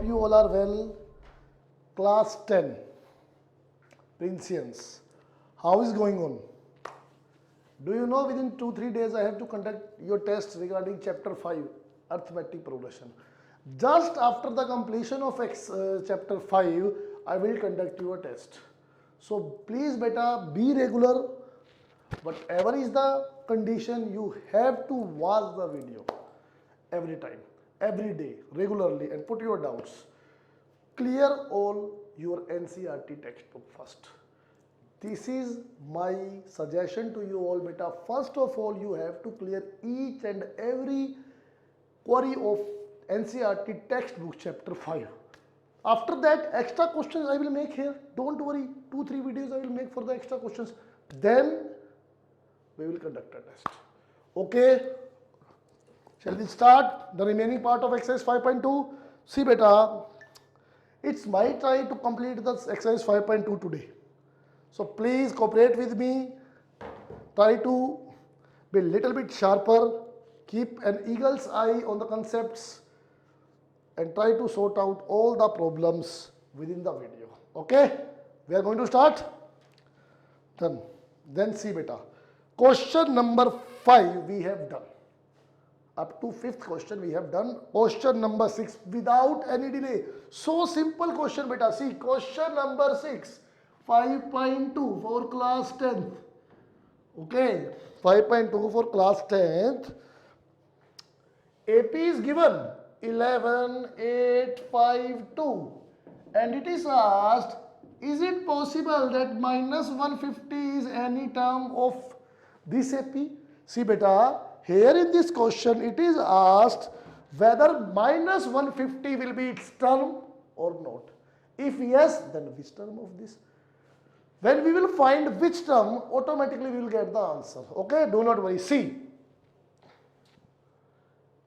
you all are well. Class 10, Princians. How is going on? Do you know within 2-3 days I have to conduct your test regarding chapter 5, arithmetic progression. Just after the completion of chapter 5, I will conduct your test. So please beta, be regular. Whatever is the condition, you have to watch the video every time, every day, regularly, and put your doubts. Clear all your NCERT textbook first. This is my suggestion to you all, beta. First of all, you have to clear each and every query of NCERT textbook chapter 5. After that, extra questions I will make here. Don't worry, 2-3 videos I will make for the extra questions. Then we will conduct a test. Okay? Shall we start the remaining part of exercise 5.2? See beta, it's my try to complete the exercise 5.2 today. So please cooperate with me. Try to be a little bit sharper. Keep an eagle's eye on the concepts and try to sort out all the problems within the video. Okay? We are going to start. Done. Then see beta. Question number 5 we have done. Up to 5th question we have done. Question number 6 without any delay. So simple question beta. See question number 6. 5.2 for class 10th. Okay. 5.2 for class 10th. AP is given 11, 8, 5, 2. And it is asked, is it possible that minus 150 is any term of this AP? See beta, here in this question it is asked whether minus 150 will be its term or not. If yes, then which term of this? When we will find which term, automatically we will get the answer. Okay, do not worry. See,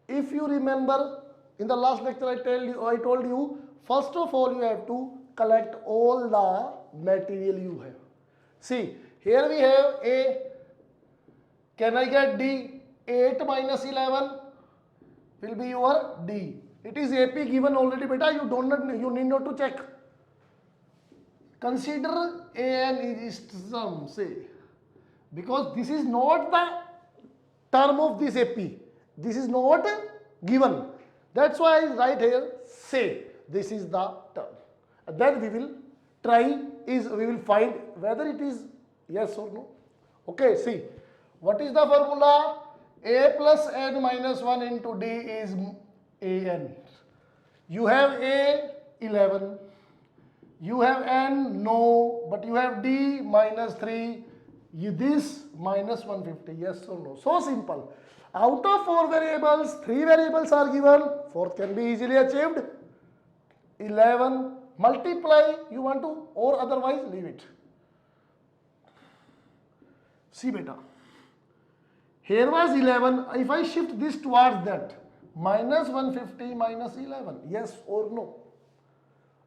if you remember in the last lecture I told you, first of all you have to collect all the material you have. See, here we have A. Can I get D? 8 minus 11 will be your D. It is AP given already beta, you need not to check. Consider AN is term, say, because this is not the term of this AP. This is not given. That's why I write here, say, this is the term. And then we will try, we will find whether it is yes or no. Okay, see, what is the formula? A plus N minus 1 into D is AN. You have A, 11. You have N, no, but you have D, minus 3. This, minus 150, yes or no. So simple. Out of 4 variables, 3 variables are given. 4th can be easily achieved. 11, multiply, you want to, or otherwise leave it. See beta. Here was 11. If I shift this towards that, minus 150 minus 11, yes or no?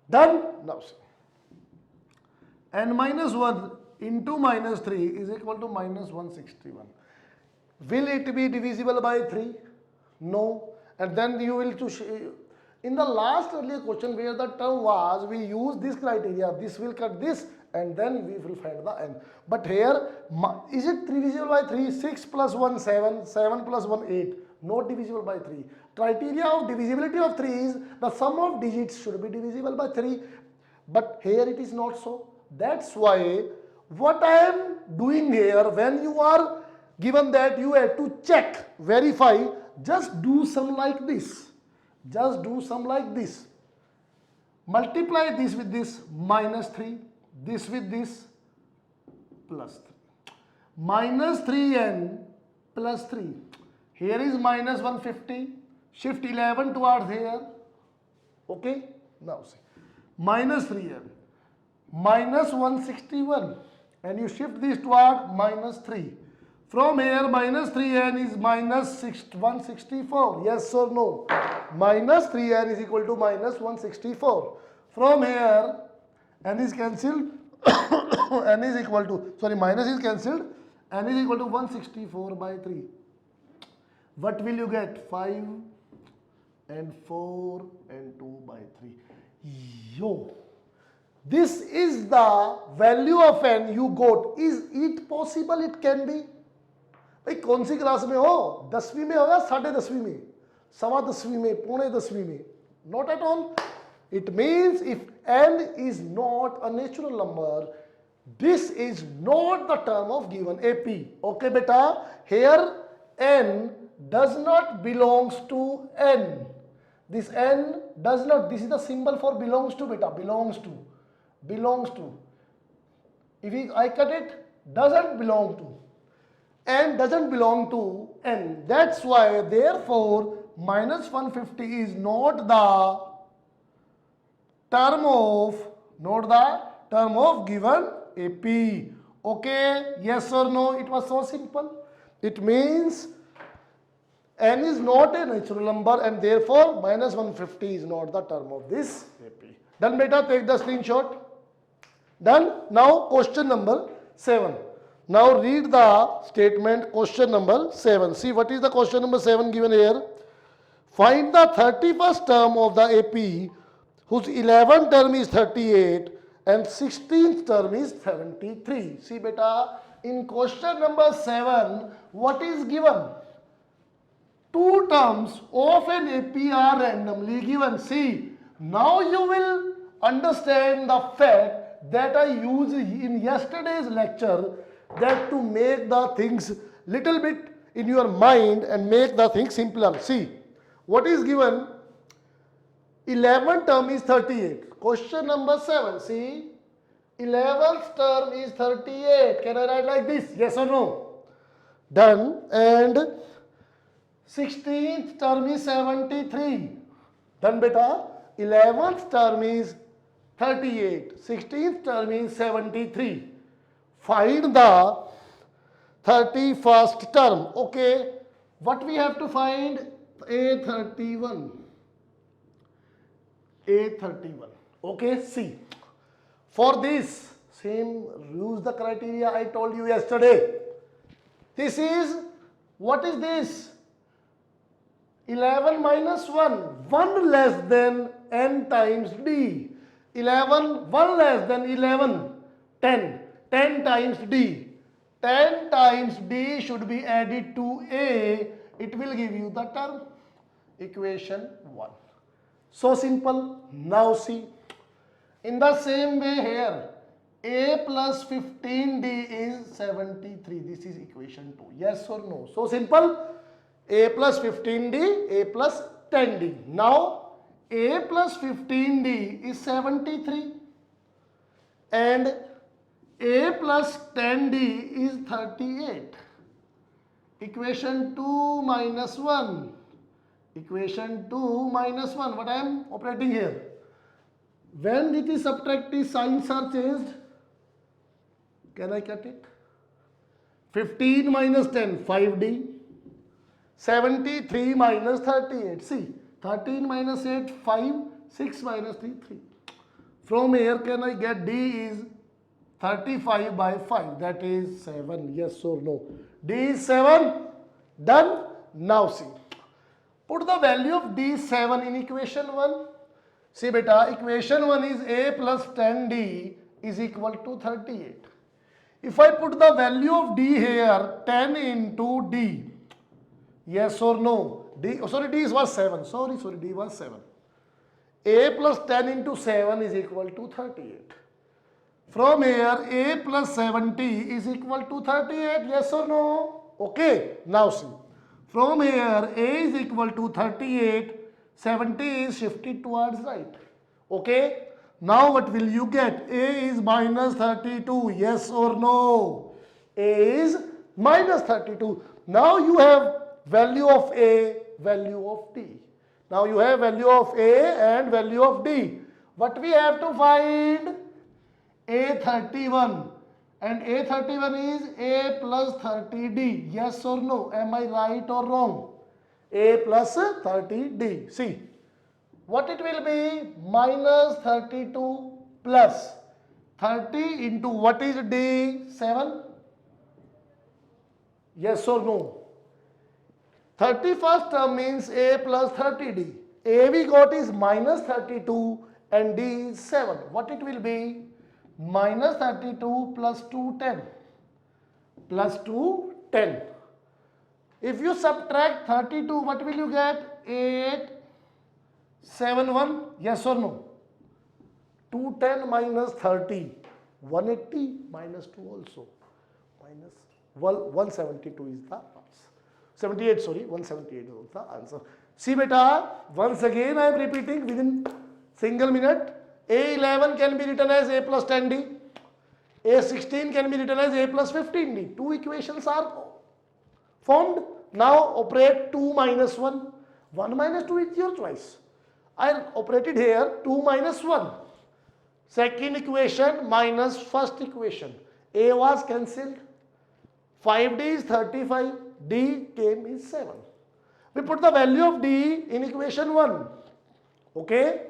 Done? Now see. And minus 1 into minus 3 is equal to minus 161. Will it be divisible by 3? No. And then you will in the last earlier question where the term was, we use this criteria. This will cut this and then we will find the n. But here, is it divisible by 3? 6 plus 1, 7. 7 plus 1, 8. Not divisible by 3. Criteria of divisibility of 3 is the sum of digits should be divisible by 3. But here it is not so. That's why what I am doing here, when you are given that you have to check, verify, just do some like this. Just do some like this. Multiply this with this, minus 3. This with this, plus 3. Minus 3n plus 3. Here is minus 150. Shift 11 towards here. Okay? Now see. Minus 3n. Minus 161. And you shift this toward minus 3. From here, minus 3n is minus 164. Yes or no? Minus 3n is equal to minus 164. From here, n is cancelled. N is equal to, sorry, minus is cancelled. N is equal to 164 by 3. What will you get? 5, and 4 and 2 by 3. Yo, this is the value of n you got. Is it possible? It can be. भाई कौन सी class में हो, 10वीं में हो या 10.5वीं में, 10.15वीं में, 10:15 में? Not at all. It means if n is not a natural number, this is not the term of given AP. Okay beta, here n does not belongs to n. This n does not, this is the symbol for belongs to beta, belongs to. If I cut it, doesn't belong to. N doesn't belong to n. That's why therefore minus 150 is not the term of given AP. Okay, yes or no? It was so simple. It means n is not a natural number and therefore minus 150 is not the term of this AP. Done beta, take the screenshot. Done. Now question number 7. Now read the statement, question number 7. See what is the question number 7 given here. Find the 31st term of the AP whose 11th term is 38 and 16th term is 73. See beta, in question number 7, what is given? Two terms of an AP are randomly given. See, now you will understand the fact that I used in yesterday's lecture, that to make the things little bit in your mind and make the things simpler. See, what is given? 11th term is 38. Question number 7. See, 11th term is 38. Can I write like this? Yes or no? Done. And 16th term is 73. Done beta. 11th term is 38. 16th term is 73. Find the 31st term. Okay. What we have to find? A31. A31. Okay. See. For this, same use the criteria I told you yesterday. This is, what is this? 11 minus 1. 1 less than n times d. 11, 1 less than 11. 10. 10 times d. 10 times d should be added to a. It will give you the term. Equation 1. So simple. Now see. In the same way here, a plus 15d is 73. This is equation 2. Yes or no? So simple. A plus 15d, a plus 10d. Now, a plus 15d is 73 and a plus 10d is 38. Equation 2 minus 1. Equation 2 minus 1. What I am operating here? When it is subtracted, signs are changed. Can I cut it? 15 minus 10, 5d. 73 minus 38. See, 13 minus 8, 5. 6 minus 3, 3. From here, can I get d is 35 by 5. That is 7. Yes or no? D is 7. Done. Now see. Put the value of d7 in equation 1. See beta, equation 1 is a plus 10d is equal to 38. If I put the value of d here, 10 into d. Yes or no? D, oh, sorry, d was 7. Sorry, d was 7. A plus 10 into 7 is equal to 38. From here, a plus 70 is equal to 38. Yes or no? Okay. Now see. From here, a is equal to 38. 70 is shifted towards right. Okay. Now what will you get? A is minus 32. Yes or no? A is minus 32. Now you have value of A, value of D. Now you have value of A and value of D. What we have to find? A31. And A31 is A plus 30D. Yes or no? Am I right or wrong? A plus 30D. See. What it will be? Minus 32 plus 30 into what is D? 7? Yes or no? 31st term means A plus 30D. A we got is minus 32 and D is 7. What it will be? Minus 32 plus 2, 10. Plus 2, 10. If you subtract 32, what will you get? 8, 7, 1. Yes or no? 210 minus 30. 180 minus 2 also. Minus 172 is the answer. 78, sorry. 178 is the answer. See beta, once again I am repeating within single minute. A11 can be written as A plus 10D. A16 can be written as A plus 15D. Two equations are formed. Now operate 2 minus 1. 1 minus 2 is your choice. I operated here 2 minus 1. Second equation minus first equation. A was cancelled. 5D is 35. D came is 7. We put the value of D in equation 1. Okay.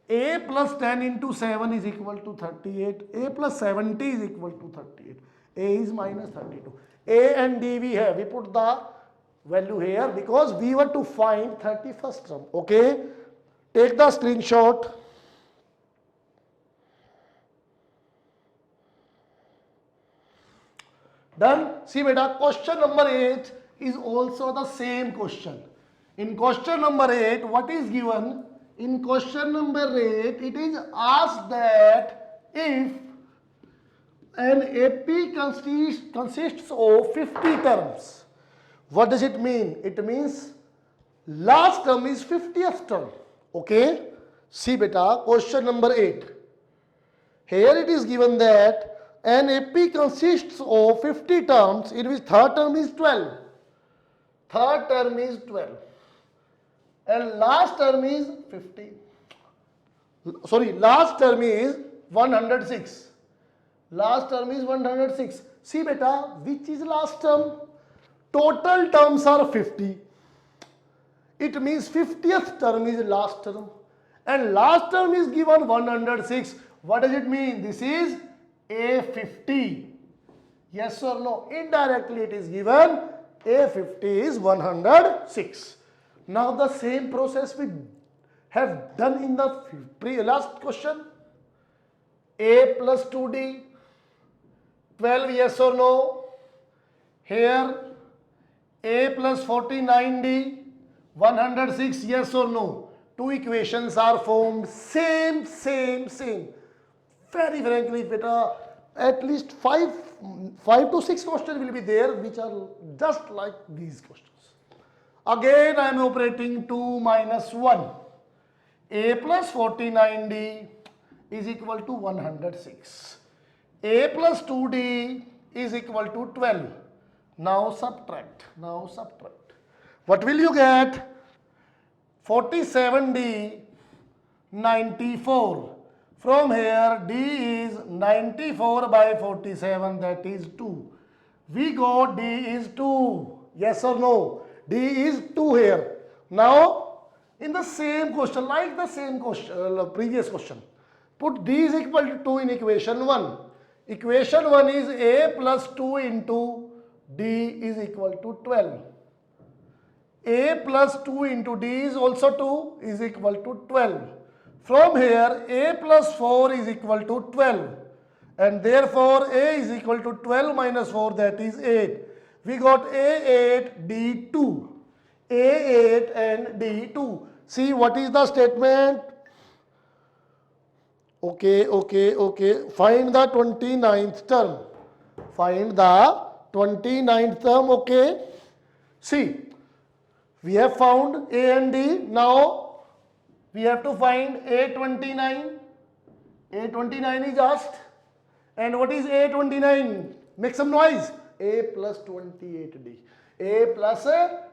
A plus 10 into 7 is equal to 38. A plus 70 is equal to 38. A is minus 32. A and D we have. We put the value here because we were to find 31st term. Okay. Take the screenshot. Done. See beta, question number 8 is also the same question. In question number 8, what is given? In question number 8, it is asked that if an AP consists of 50 terms, what does it mean? It means last term is 50th term. Okay. See beta, question number 8. Here it is given that an AP consists of 50 terms in which third term is 12. Third term is 12. And last term is 50. Sorry, last term is 106. Last term is 106. See beta, which is last term? Total terms are 50. It means 50th term is last term. And last term is given 106. What does it mean? This is A50. Yes or no? Indirectly it is given A50 is 106. Now the same process we have done in the last question. A plus 2D, 12 yes or no? Here A plus 49D, 106 yes or no? Two equations are formed, same. Very frankly, beta, at least 5 to 6 questions will be there which are just like these questions. Again, I am operating 2 minus 1. A plus 49D is equal to 106. A plus 2D is equal to 12. Now subtract. What will you get? 47D, 94. From here, D is 94 by 47, that is 2. We got D is 2. Yes or no? D is 2 here. Now, in the same question, like the same question, previous question, put D is equal to 2 in equation 1. Equation 1 is A plus 2 into D is equal to 12. A plus 2 into D is also 2 is equal to 12. From here, A plus 4 is equal to 12. And therefore, A is equal to 12 minus 4, that is 8. We got A8, D2. A8 and D2. See, what is the statement? Okay. Find the 29th term. Find the 29th term, okay. See, we have found A and D. Now, we have to find A29. A29 is asked. And what is A29? Make some noise. A plus 28D. A plus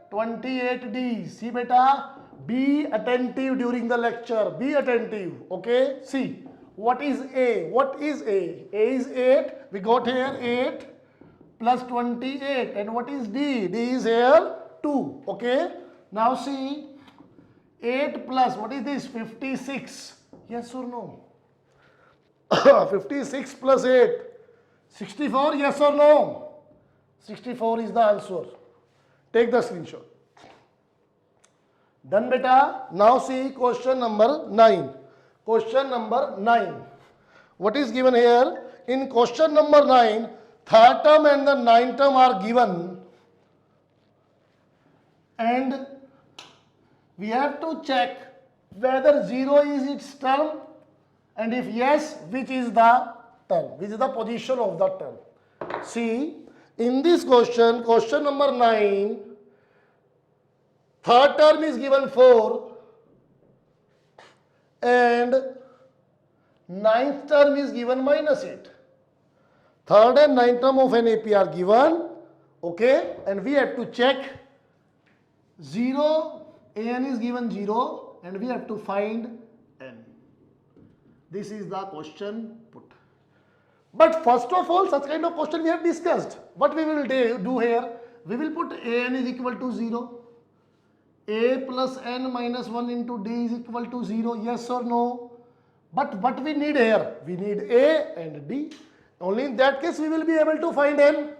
28D. See beta, be attentive during the lecture. Be attentive. Okay. See, what is A? What is A? A is 8. We got here 8 plus 28. And what is D? D is here 2. Okay. Now see, 8 plus, what is this? 56. Yes or no? 56 plus 8. 64, yes or no? 64 is the answer. Take the screenshot. Done beta. Now see question number 9. Question number 9. What is given here? In question number 9, third term and the ninth term are given, and we have to check whether 0 is its term, and if yes, which is the term, which is the position of the term. See, in this question, question number 9, third term is given 4 and ninth term is given -8. Third and ninth term of an AP are given, okay, and we have to check 0, an is given 0 and we have to find n. This is the question put. But first of all, such kind of question we have discussed. What we will do here, we will put an is equal to 0. A plus n minus 1 into d is equal to 0, yes or no? But what we need here? We need a and d. Only in that case we will be able to find n.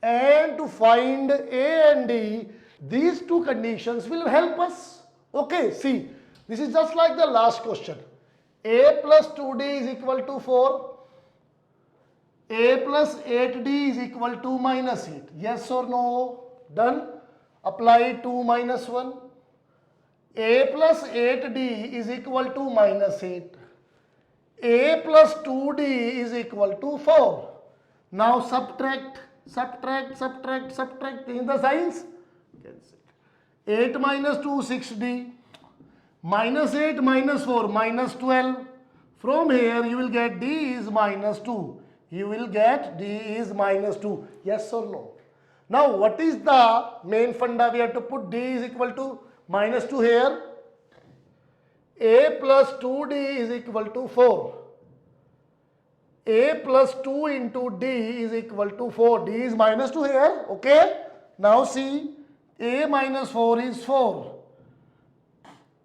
And to find a and d, these two conditions will help us. Okay, see, this is just like the last question. A plus 2d is equal to 4. A plus 8d is equal to -8. Yes or no? Done. Apply 2 minus 1. A plus 8d is equal to -8. A plus 2d is equal to 4. Now subtract. Change the signs. 8 minus 2, 6d. -8 minus 4, -12. From here you will get d is -2. You will get d is -2. Yes or no? Now what is the main funda? We have to put d is equal to -2 here. A plus 2d is equal to 4. A plus 2 into d is equal to 4. D is -2 here. Okay. Now see, a minus 4 is 4.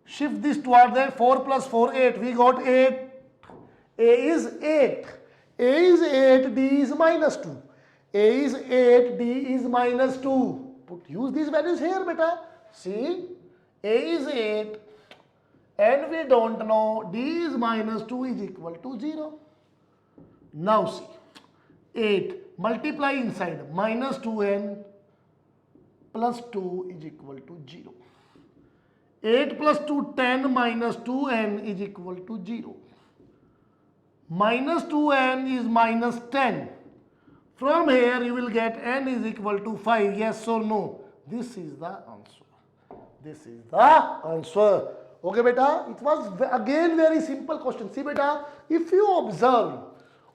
Shift this toward there. 4 plus 4, 8. We got 8. A is 8. A is 8. D is -2. A is 8. D is -2. Use these values here, beta. See, A is 8. And we don't know d is -2 is equal to 0. Now see, 8 multiply inside -2n plus 2 is equal to 0. 8 plus 2, 10 minus 2n is equal to 0. -2n is -10. From here you will get n is equal to 5. Yes or no? This is the answer. This is the answer. Okay, beta. It was again very simple question. See, beta, if you observe,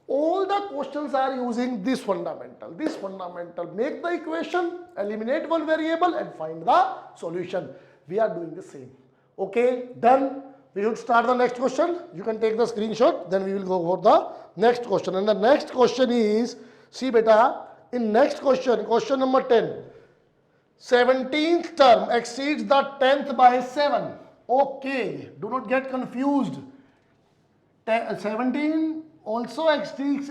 all the questions are using this fundamental. This fundamental. Make the equation, eliminate one variable and find the solution. We are doing the same. Okay, done. We should start the next question. You can take the screenshot. Then we will go for the next question. And the next question is, see beta, in next question, question number 10. 17th term exceeds the 10th by 7. Okay, do not get confused. 17 also exceeds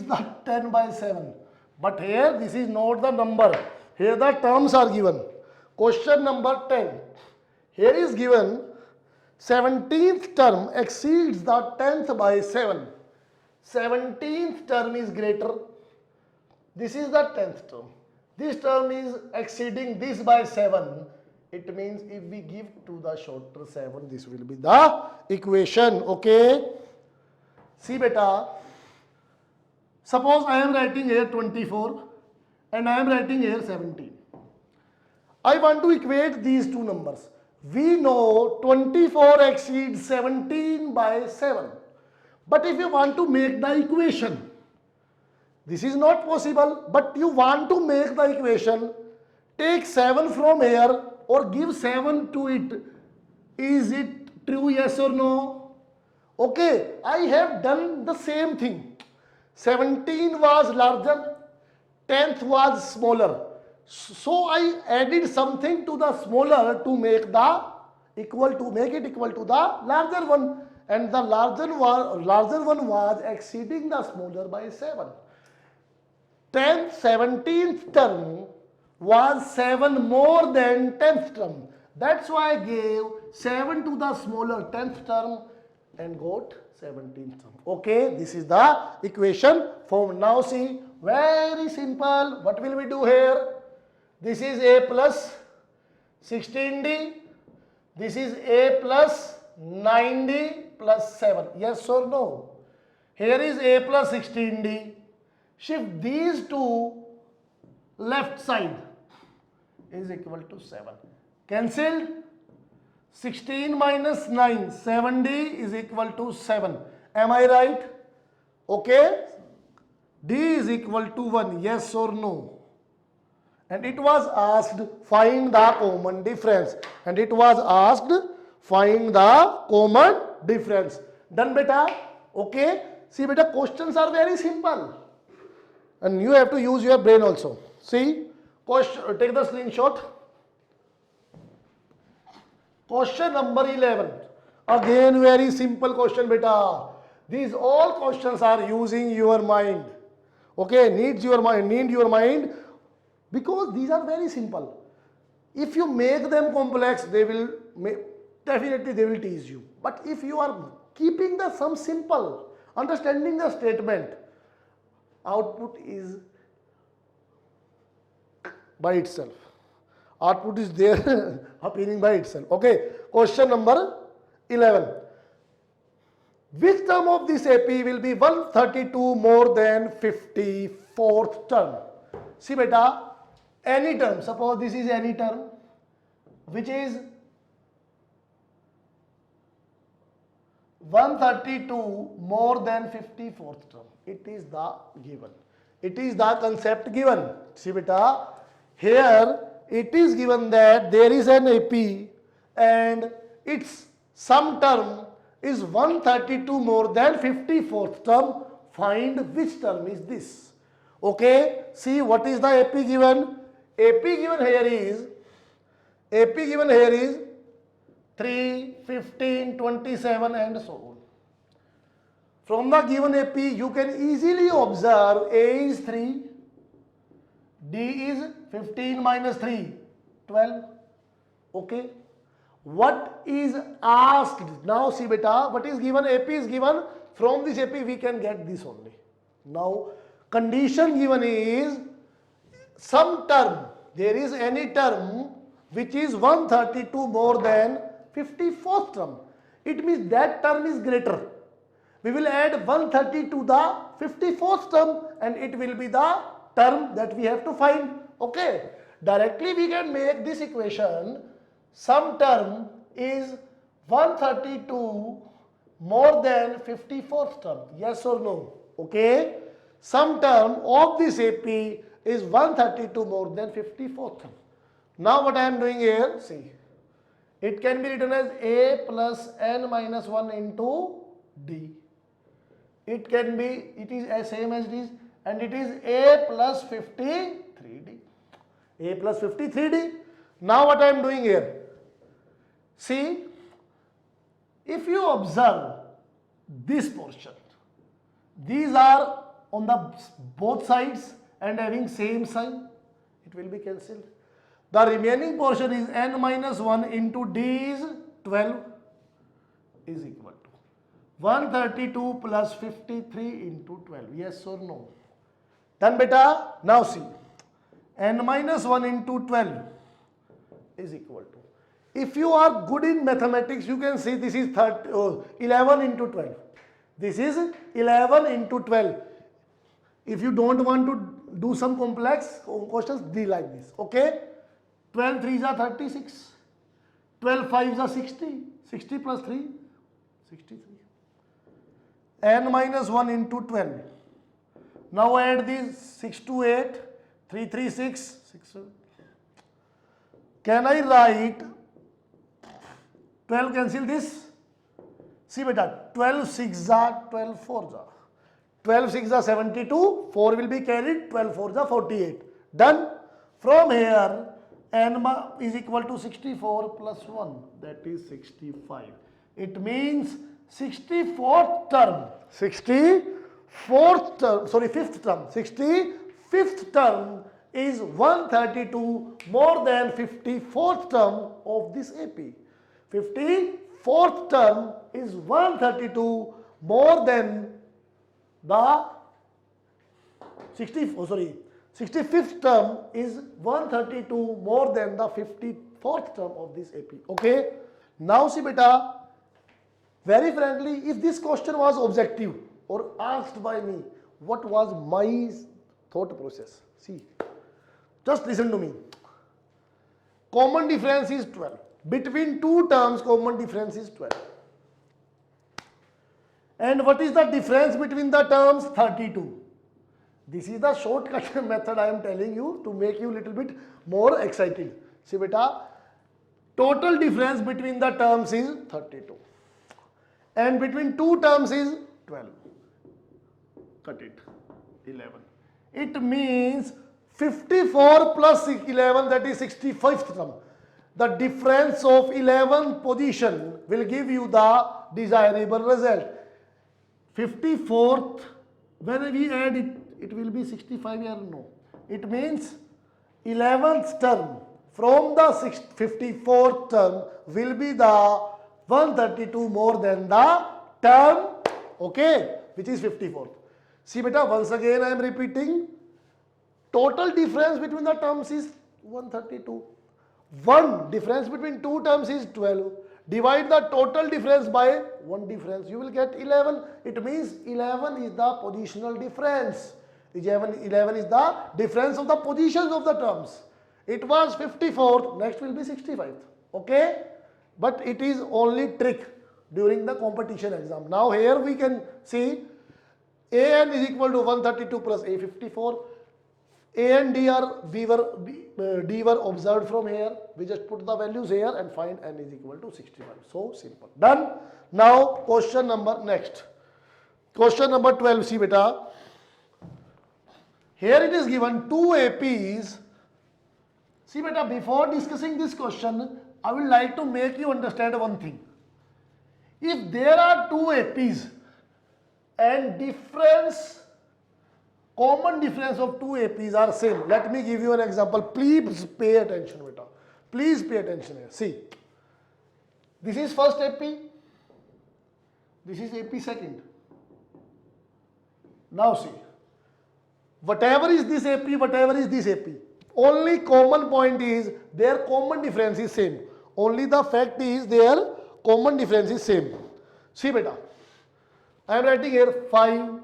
the 10 by 7. But here this is not the number. Here the terms are given. Question number 10. Here is given 17th term exceeds the 10th by 7. 17th term is greater. This is the 10th term. This term is exceeding this by 7. It means if we give to the shorter 7, this will be the equation. Okay. See beta, suppose I am writing here 24 and I am writing here 17. I want to equate these two numbers. We know 24 exceeds 17 by 7. But if you want to make the equation, this is not possible, but you want to make the equation, take 7 from here or give 7 to it. Is it true, yes or no? Okay, I have done the same thing. 17 was larger, 10th was smaller. So I added something to the smaller to make the equal to make it equal to the larger one, and the larger one was exceeding the smaller by 7. 17th term was 7 more than 10th term. That's why I gave 7 to the smaller 10th term and got 17th term. Okay, this is the equation form. Now see, very simple. What will we do here? This is a plus 16d. This is a plus 9d plus 7. Yes or no? Here is a plus 16d. Shift these two left side is equal to 7. Cancelled. 16 minus 9, 7d is equal to 7. Am I right? Okay. D is equal to 1. Yes or no? And it was asked find the common difference. And it was asked find the common difference. Done beta? Okay. See beta, questions are very simple. And you have to use your brain also. See, take the screenshot. Question number 11. Again very simple question beta. These all questions are using your mind. Okay, need your mind because these are very simple. If you make them complex, they will definitely they will tease you. But if you are keeping the sum simple, understanding the statement, output is by itself. Output is there appearing by itself. Okay, question number 11. Which term of this AP will be 132 more than 54th term? See beta, any term, suppose this is any term which is 132 more than 54th term. It is the given. It is the concept given. See beta, here it is given that there is an AP and its sum term is 132 more than 54th term. Find which term is this. Okay, see what is the AP given? AP given here is 3, 15, 27 and so on. From the given AP you can easily observe A is 3, D is 15 minus 3, 12. Okay. What is asked? Now see beta, what is given? AP is given. From this AP we can get this only. Now condition given is some term. There is any term which is 132 more than 54th term. It means that term is greater. We will add 130 to the 54th term and it will be the term that we have to find. Okay. Directly we can make this equation. Some term is 132 more than 54th term. Yes or no? Okay. Some term of this AP is 132 more than 54th term. Now what I am doing here, see. It can be written as A plus n minus 1 into D. It can be, it is as same as this and it is A plus 53D. A plus 53D. Now what I am doing here, see, if you observe this portion, these are on the both sides and having same sign, it will be cancelled. The remaining portion is n minus 1 into D is 12 is equal to 132 plus 53 into 12. Yes or no? Done beta? Now see, n minus 1 into 12 is equal to, if you are good in mathematics, you can see this is 11 into 12. This is 11 into 12. If you don't want to do some complex questions, be like this. Okay? 12 3s are 36. 12 5s are 60. 60 plus 3, 63. N minus 1 into 12. Now add these 6 to 8, 3 3 6, 6 7. Can I write 12 cancel this? See beta, 12 6 are 12 4 are. 12 6 are 72, 4 will be carried, 12 4 are 48. Done. From here, n is equal to 64 plus 1, that is 65. It means 64th term, 65th term, 65th term is 132 more than 54th term of this AP. 54th term is 132 more than the 65th term is 132 more than the 54th term of this AP. Okay. Now see beta, very frankly, if this question was objective or asked by me, what was my thought process? See, just listen to me. Common difference is 12. Between two terms, common difference is 12. And what is the difference between the terms? 32. This is the shortcut method I am telling you to make you little bit more excited. See beta, total difference between the terms is 32. And between two terms is 12. Cut it. 11. It means 54 plus 11, that is 65th term. The difference of 11 position will give you the desirable result. 54th, when we add it, it will be 65 here, no. It means 11th term from the 54th term will be the 132 more than the term, okay, which is 54th. See beta, once again I am repeating, total difference between the terms is 132. One difference between two terms is 12. Divide the total difference by one difference, you will get 11. It means 11 is the positional difference. 11 is the difference of the positions of the terms. It was 54th, next will be 65th. Okay? But it is only trick during the competition exam. Now here we can see AN is equal to 132 plus A54. A and D were observed from here. We just put the values here and find N is equal to 65. So simple. Done. Now question number next. Question number 12. See beta. Here it is given two APs. See beta, before discussing this question, I would like to make you understand one thing. If there are two APs and common difference of two APs are same. Let me give you an example. Please pay attention beta. Please pay attention here. See. This is first AP. This is AP second. Now see. Whatever is this AP, whatever is this AP. Only common point is their common difference is same. Only the fact is their common difference is same. See beta. I am writing here 5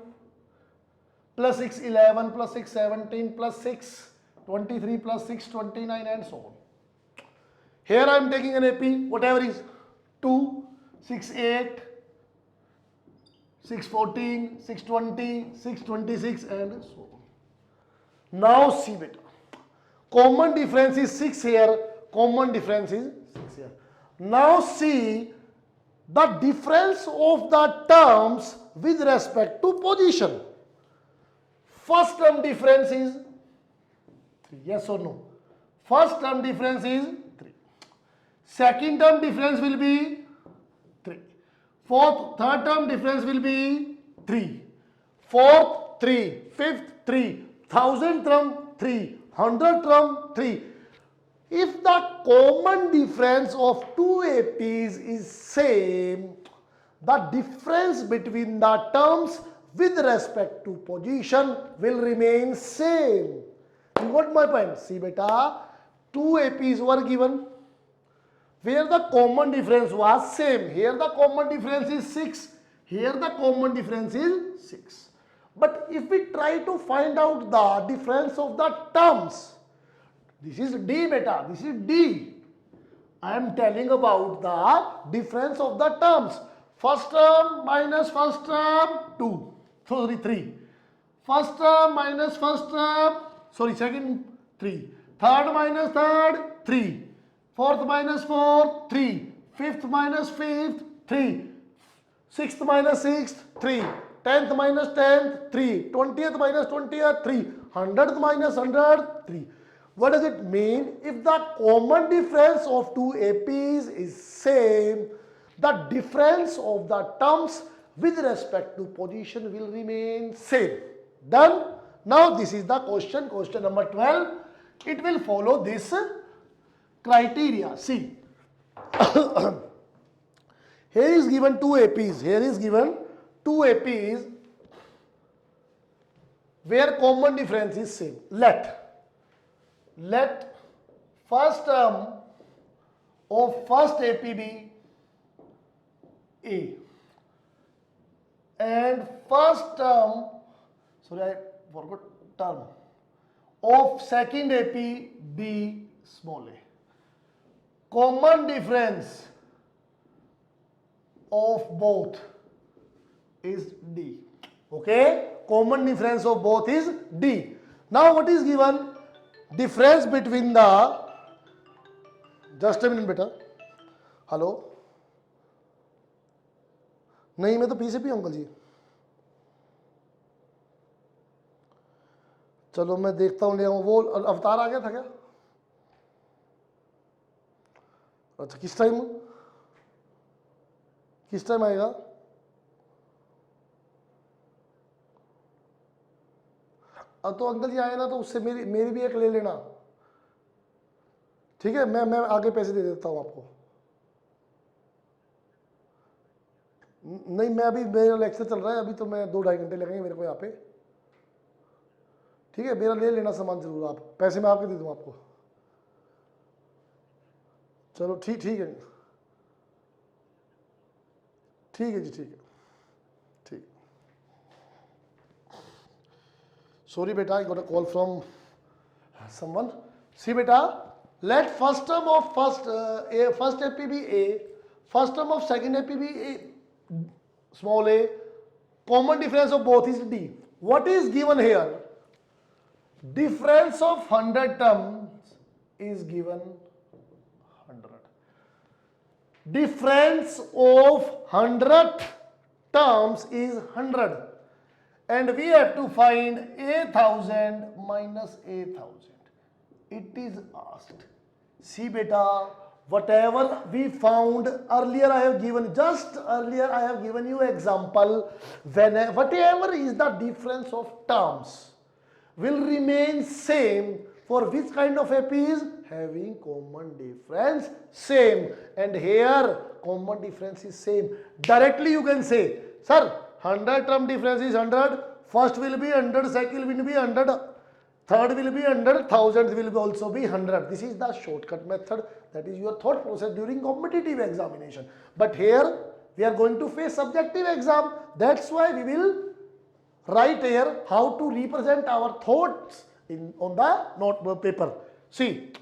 plus 6 11 plus 6 17 plus 6 23 plus 6 29 and so on. Here I am taking an AP, whatever is 2, 6 8, 6 14, 6 20, 6 26 and so on. Now see beta. Common difference is 6 here, common difference is 6 here. Now see the difference of the terms with respect to position. First term difference is 3. Yes or no? First term difference is 3. Second term difference will be 3. Third term difference will be 3. Fourth 3. Fifth 3. 1000th term 3. 100th term 3. If the common difference of two APs is same, the difference between the terms with respect to position will remain same. You got my point? See beta, two APs were given where the common difference was same. Here the common difference is 6. Here the common difference is 6. But if we try to find out the difference of the terms, this is D beta, this is D. I am telling about the difference of the terms. First term minus first term 2. Sorry, 3. First term minus first term, sorry, second 3. Third minus third 3. Fourth minus fourth 3. Fifth minus fifth 3. Sixth minus sixth 3. 10th minus 10th 3. 20th minus 20th 3. 100th minus 100th 3. What does it mean? If the common difference of two APs is same, the difference of the terms with respect to position will remain same. Done? Now this is the question number 12. It will follow this criteria. See, here is given two APs. Here is given two APs where common difference is same. Let first term of first AP be A and first term, sorry I forgot term, of second AP be small a. Common difference of both is D. Okay, common difference of both is D. Now what is given? Difference between the, just a minute beta, hello, नहीं मैं तो P से P uncle जी, चलो मैं देखता हूँ ले आऊँ। वो अवतार आ गया था क्या? अच्छा किस टाइम आएगा? अब तो अंकल जी आए ना तो उससे मेरी भी एक ले लेना, ठीक है? मैं आगे पैसे दे देता हूँ आपको। नहीं मैं अभी, मेरा लेक्चर चल रहा है अभी, तो मैं 2-2.5 घंटे लगेंगे मेरे को यहाँ पे, ठीक है? मेरा ले लेना सामान जरूर, आप पैसे मैं आपके दे दूँ आपको। चलो ठीक है जी, ठीक है। Sorry beta, I got a call from someone. See beta, let first term of first AP be A, first term of second AP be A, small a, common difference of both is D. What is given here? Difference of 100 terms is given 100. Difference of 100 terms is 100. And we have to find A1000 minus A1000. It is asked. See beta, whatever we found earlier, I have given you example. Whatever is the difference of terms will remain same for which kind of AP is having common difference same. And here common difference is same. Directly you can say, sir, 100 term difference is 100, first will be 100, second will be 100, third will be 100, thousandth will also be 100. This is the shortcut method. That is your thought process during competitive examination. But here we are going to face subjective exam. That's why we will write here how to represent our thoughts on the notebook paper. See,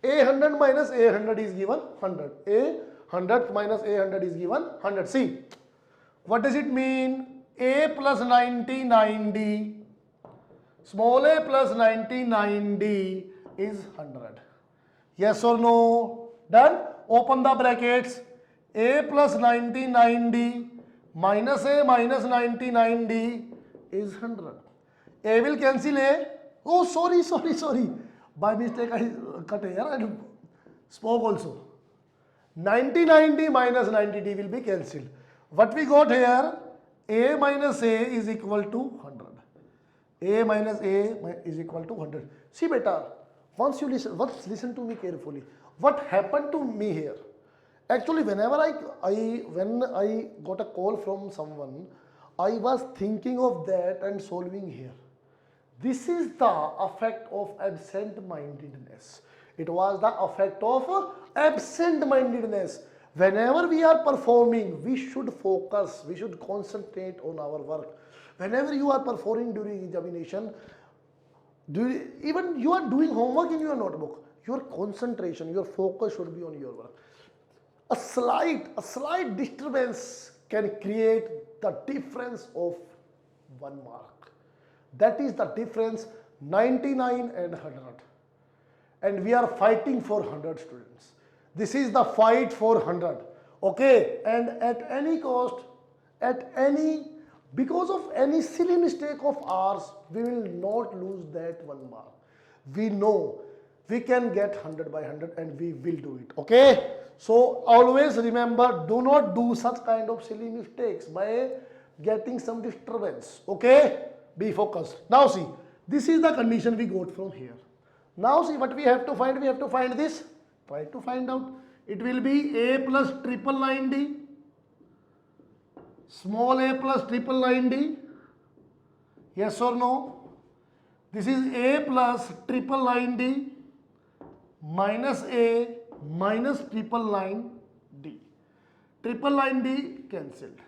A100 minus A100 is given 100. A100 minus A100 is given 100. See, what does it mean? A plus 99D, small a plus 99D is 100. Yes or no? Done? Open the brackets. A plus 99D minus A minus 99D is 100. A will cancel A. Oh, sorry. By mistake I cut here and spoke also. 99D minus 90D will be cancelled. What we got here? A minus A is equal to 100. A minus A is equal to 100. See beta, once listen to me carefully. What happened to me here? Actually, whenever when I got a call from someone, I was thinking of that and solving here. This is the effect of absent-mindedness. It was the effect of absent-mindedness. Whenever we are performing, we should focus, we should concentrate on our work. Whenever you are performing during examination, even you are doing homework in your notebook, your concentration, your focus should be on your work. A slight disturbance can create the difference of 1 mark. That is the difference 99 and 100. And we are fighting for 100 students. This is the fight for 100. Okay, and at any cost, because of any silly mistake of ours, we will not lose that 1 mark. We know we can get 100 by 100 and we will do it. Okay, so always remember, do not do such kind of silly mistakes by getting some disturbance. Okay, be focused. Now see, This is the condition we got from here. Now see what we have to find. We have to find this. Try to find out. It will be a plus triple line d, small a plus triple line d. Yes or no? This is a plus triple line d minus a minus triple line d. Triple line d cancelled.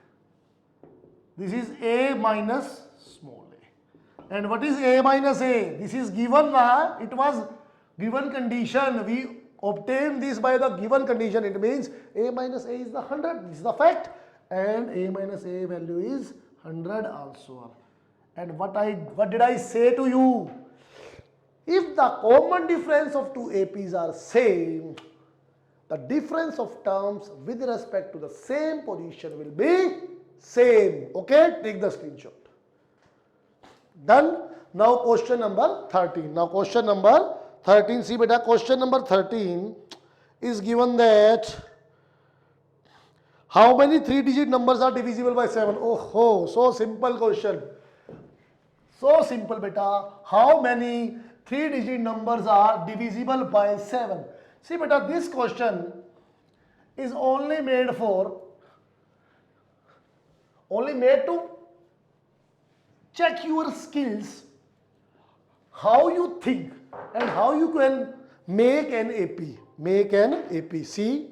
This is a minus small a. And what is a minus a? This is given now. It was given condition. We obtain this by the given condition. It means a minus a is the 100. This is the fact. And a minus a value is 100 also. And what did I say to you? If the common difference of two APs are same, the difference of terms with respect to the same position will be same. Okay, take the screenshot. Done. Now question number 13. Now question number 13. See beta, question number 13 is given that how many 3-digit numbers are divisible by 7? Oh, so simple question. So simple beta. How many 3-digit numbers are divisible by 7? See beta, this question is only made to check your skills, how you think and how you can make an AP. See,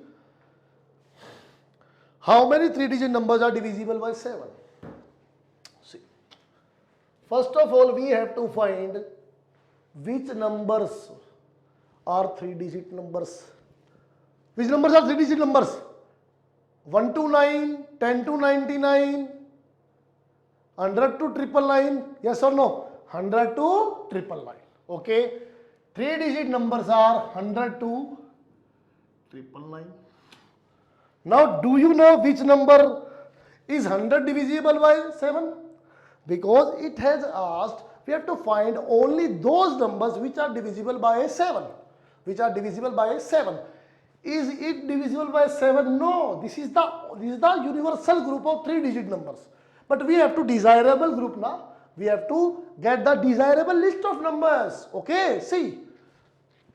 how many 3-digit numbers are divisible by 7? See, first of all we have to find which numbers are 3-digit numbers. Which numbers are 3-digit numbers? 1 to 9, 10 to 99, 100 to 999, yes or no? 100 to 999. Okay. 3-digit numbers are 100 to 999. Now, do you know which number is 100 divisible by 7? Because it has asked, we have to find only those numbers which are divisible by 7. Which are divisible by 7. Is it divisible by 7? No. This is the universal group of 3-digit numbers. But we have to desirable group now. We have to get the desirable list of numbers. Okay, see.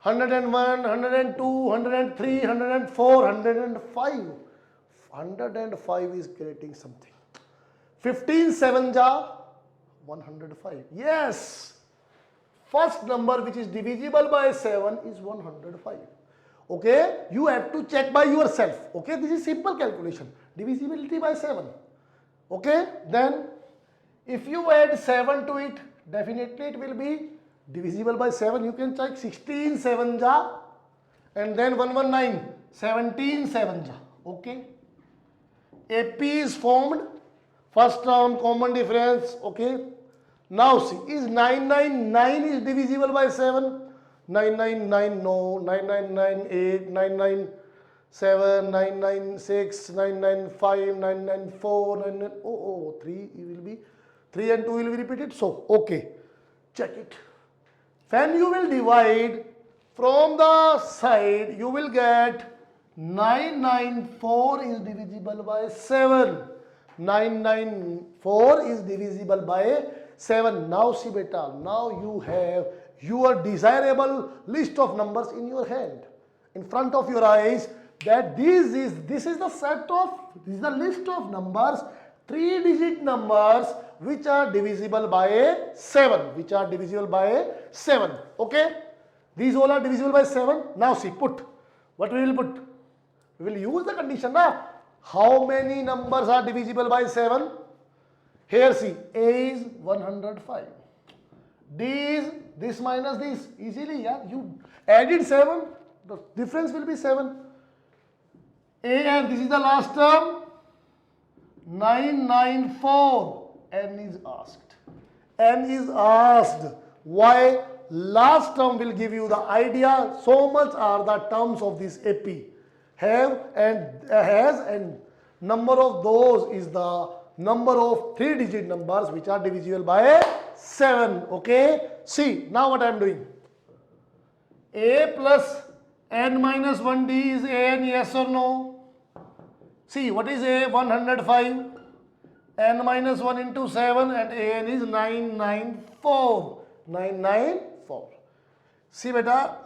101, 102, 103, 104, 105. 105 is creating something. 15 7 ja 105. Yes. First number which is divisible by 7 is 105. Okay. You have to check by yourself. Okay. This is simple calculation. Divisibility by 7. Okay. Then if you add 7 to it, definitely it will be divisible by 7. You can check 16 7 ja and then 119. 17 7 ja. Okay. AP is formed. First term common difference. Okay. Now see, is 999 is divisible by 7? 999 no, 9998, 997, 996, 995, 994, 99, oh, 3 will be, 3 and 2 will be repeated. So, okay, check it. When you will divide from the side, you will get 994 is divisible by 7. 994 is divisible by 7. Now see beta, now you have your desirable list of numbers in your hand, in front of your eyes, that this is the set of, this is the list of numbers, 3-digit numbers which are divisible by 7, which are divisible by 7. Okay, these all are divisible by 7. Now see, put, what we will put? We will use the condition now. How many numbers are divisible by 7? Here see, A is 105. D is this minus this. Easily, yeah. You added 7, the difference will be 7. A and this is the last term. 994. N is asked. N is asked. Why? Last term will give you the idea. So much are the terms of this AP. Have and has and number of those is the number of 3-digit numbers which are divisible by 7. Okay. See, now what I am doing. A plus n minus 1d is an, yes or no? See, what is A? 105. N minus 1 into 7 and an is 994. 994. See beta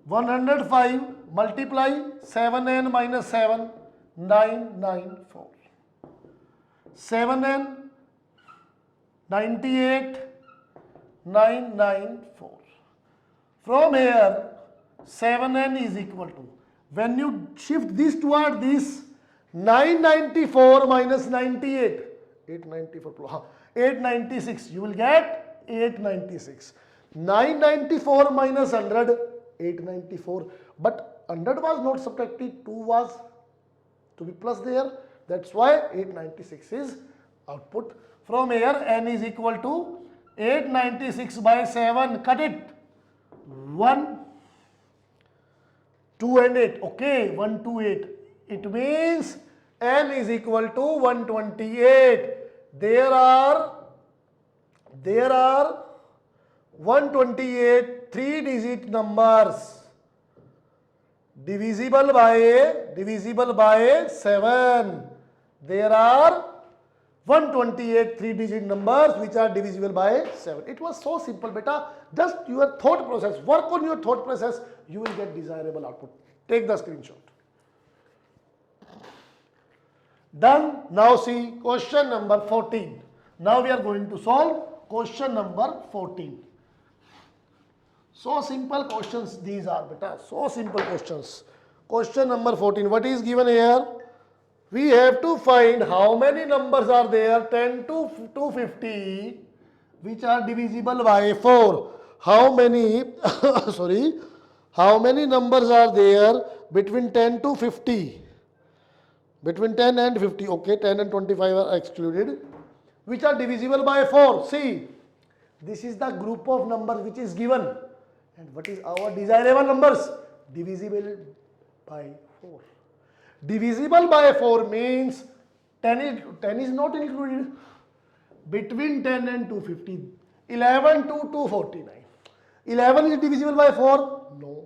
105 multiply 7n minus 7, 994. 7n 98, 994. From here 7n is equal to, when you shift this toward this, 994 minus 98, 896, you will get 896. 994 minus 100, 894. But 100 was not subtracted, 2 was to be plus there. That's why 896 is output. From here n is equal to 896 by 7, cut it, 1, 2 and 8, okay, 1, 2, 8. It means n is equal to 128. There are 128 3-digit numbers divisible by 7. There are 128 3-digit numbers which are divisible by 7. It was so simple beta. Just your thought process, work on your thought process, you will get desirable output. Take the screenshot. Done. Now see question number 14. Now we are going to solve question number 14. So simple questions these are beta. So simple questions. Question number 14. What is given here? We have to find how many numbers are there 10 to 250 which are divisible by 4. How many how many numbers are there between 10 to 50? Between 10 and 50, okay, 10 and 25 are excluded, which are divisible by 4. See, this is the group of numbers which is given. And what is our desirable numbers? Divisible by 4. Divisible by 4 means 10 is not included. Between 10 and 250, 11 to 249. 11 is divisible by 4? No.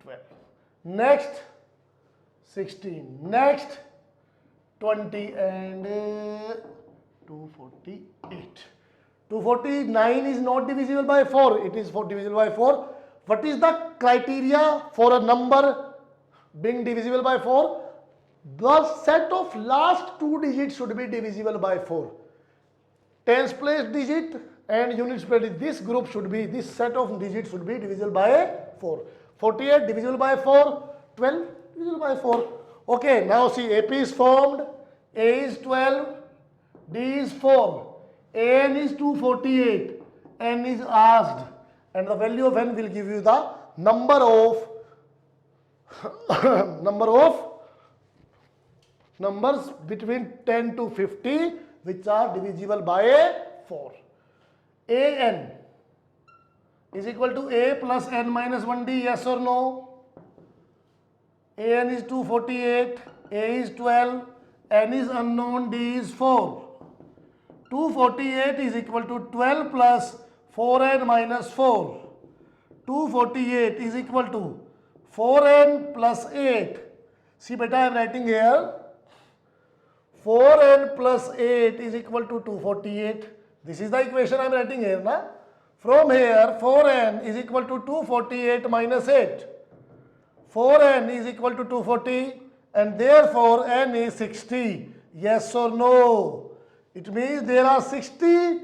12. Next, 16. Next, 20 and 248. 249 is not divisible by 4. It is divisible by 4. What is the criteria for a number being divisible by 4? The set of last 2 digits should be divisible by 4. Tens place digit and units place digit. This group should be, this set of digits should be divisible by 4. 48 divisible by 4. 12 divisible by 4. Okay, now see, AP is formed, A is 12, D is formed, N is 248, N is asked, and the value of N will give you the number of numbers between 10 to 50 which are divisible by 4. AN is equal to A plus N minus 1D, yes or no? AN is 248, A is 12, N is unknown, D is 4. 248 is equal to 12 plus 4n minus 4. 248 is equal to 4n plus 8. See beta, I am writing here 4n plus 8 is equal to 248. This is the equation I am writing here. Na? From here 4n is equal to 248 minus 8. 4n is equal to 240 and therefore n is 60. Yes or no? It means there are 60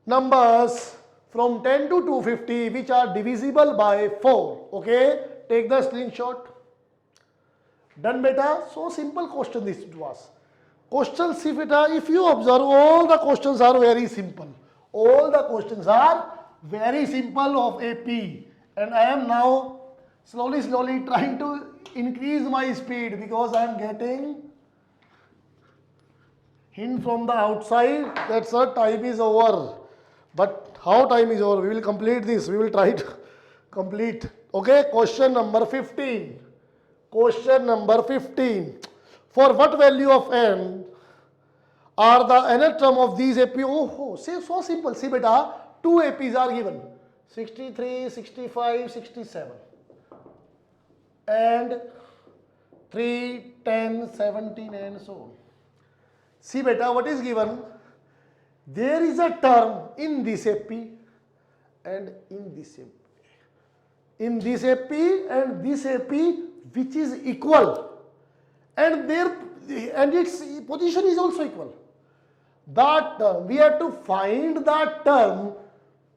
numbers from 10 to 250 which are divisible by 4. Okay, take the screenshot. Done beta. So simple question this was. Question see beta, if you observe, all the questions are very simple. All the questions are very simple of AP, and I am now slowly trying to increase my speed because I am getting hint from the outside that sir time is over. But how time is over? We will complete this. We will try to complete. Okay, question number 15. Question number 15. For what value of n are the nth term of these AP? Oh, see, so simple. See beta, 2 APs are given. 63, 65, 67. And 3, 10, 17 and so on. See beta, what is given? there is a term in this AP and in this AP. In this AP and this AP which is equal, and its position is also equal. That term, we have to find the term